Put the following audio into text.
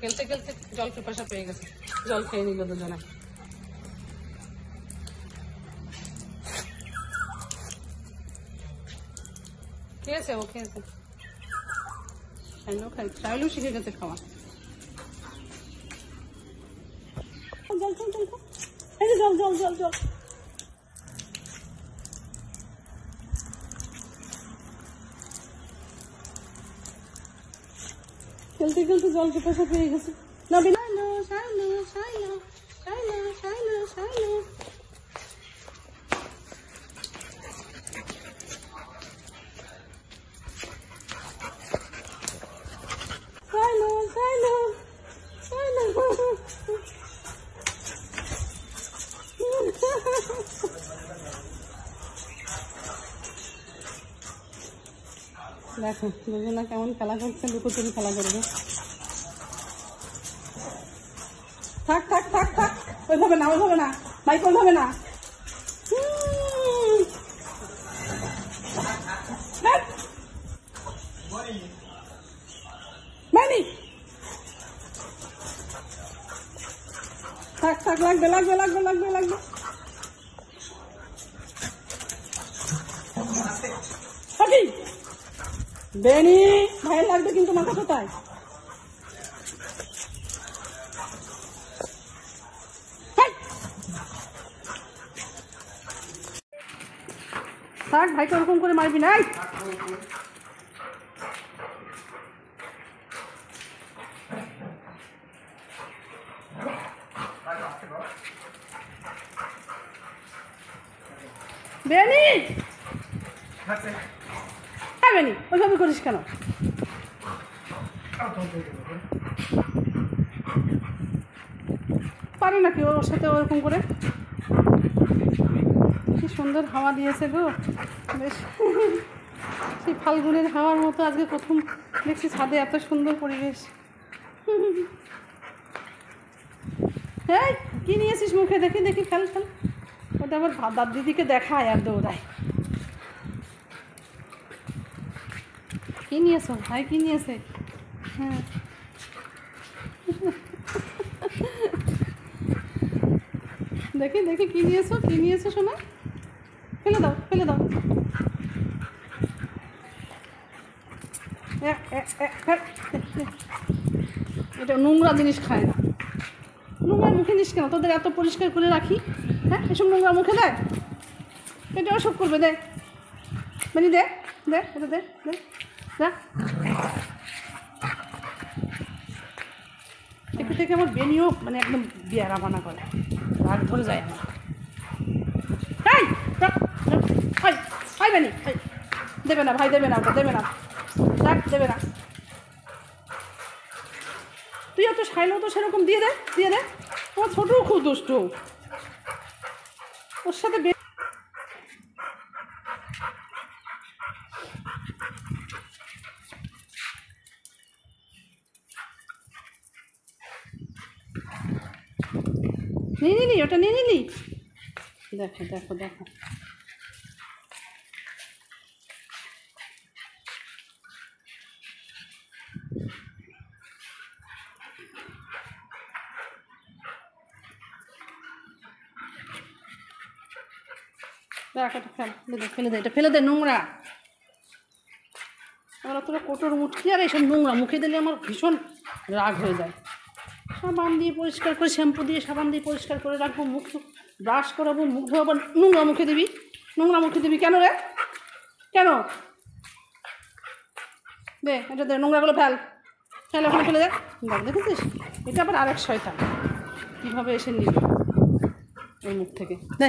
খেলতে খেলতে জল পিপাসা পেয়ে গেছে, জল খেয়ে নিল দুজনে। খেয়েছে, ও খেয়েছে, চাইলেও শিখে গেছে খাওয়া। জল জল জল এই যে জল জল জল জল। খেলতে খেলতে জল পিপাসা পেয়ে গেছে। দেখো দুজনা কেমন খেলা করছে, লুকোচুরি খেলা করবে। থাক থাক থাক থাক, ওইভাবে না, ওইভাবে না, বাইক ওইভাবে না। থাক থাক, লাগবে লাগবে লাগবে লাগবে লাগবে। বেনি ভাইয়ের লাগবে কিন্তু মাথা কোথায়? থাক, ভাইকে ওরকম করে মারবি না। বেনি বেনি ওইভাবে করিস কেন? পারে নাকি ওর সাথে ওরকম করে? কি সুন্দর হাওয়া দিয়েছে গো, বেশ সেই ফাল্গুনের হাওয়ার মতো আজকে প্রথম দেখছি ছাদে এত সুন্দর পরিবেশ। হ্যাঁ, কি নিয়েছিস মুখে? দেখি দেখি, খেল খেল। ওটা আবার দাদ দিদিকে দেখায় আর দৌড়ায়। কি নিয়েছো ভাই? কি নিয়েছে? হ্যাঁ, দেখি দেখি কি নিয়েছো, কি নিয়েছো শোনা? ফেলে দাও, ফেলে দাও। এটা নোংরা জিনিস খায় না। নোংরা মুখে নিস কেন? তোদের এত পরিষ্কার করে রাখি, হ্যাঁ? এসব নোংরা মুখে দেয়, এটা ওসব করবে। দে মানে, দে দে, এটা দে দে দে। একটু থেকে আমার বেনিও মানে একদম বিয়ারা বানা করে, রাগ ধরে যায় আমার। বেনি দেবে না ভাই, দেবে না, ওটা দেবে না, দেখ দেবে না। তুইও তো সাইলেও তো সেরকম দিয়ে দে, দিয়ে দে। আমার ছোটও খুব দুষ্ট, ওর সাথে নিয়ে নিলি, ওটা নিয়ে নিলি। দেখো দেখো দেখো, ফেলে দে, এটা ফেলে দে, নোংরা। আমার অতটা কোটোর মুটকি আর এইসব নোংরা মুখে দিলে আমার ভীষণ রাগ হয়ে যায়। সাবান দিয়ে পরিষ্কার করে, শ্যাম্পু দিয়ে সাবান দিয়ে পরিষ্কার করে রাখবো, মুখ ব্রাশ করাবো, মুখ ধোয়াবো, নোংরা মুখে দিবি, নোংরা মুখে দিবি কেন রে? কেন? দে এটা দে, নোংরাগুলো ফেল, ফেল, ওখানে ফেলে দে। দেখ, দেখেছিস? এটা আবার আরেক শয়তান কীভাবে এসে নিবে ওই মুখ থেকে। দে।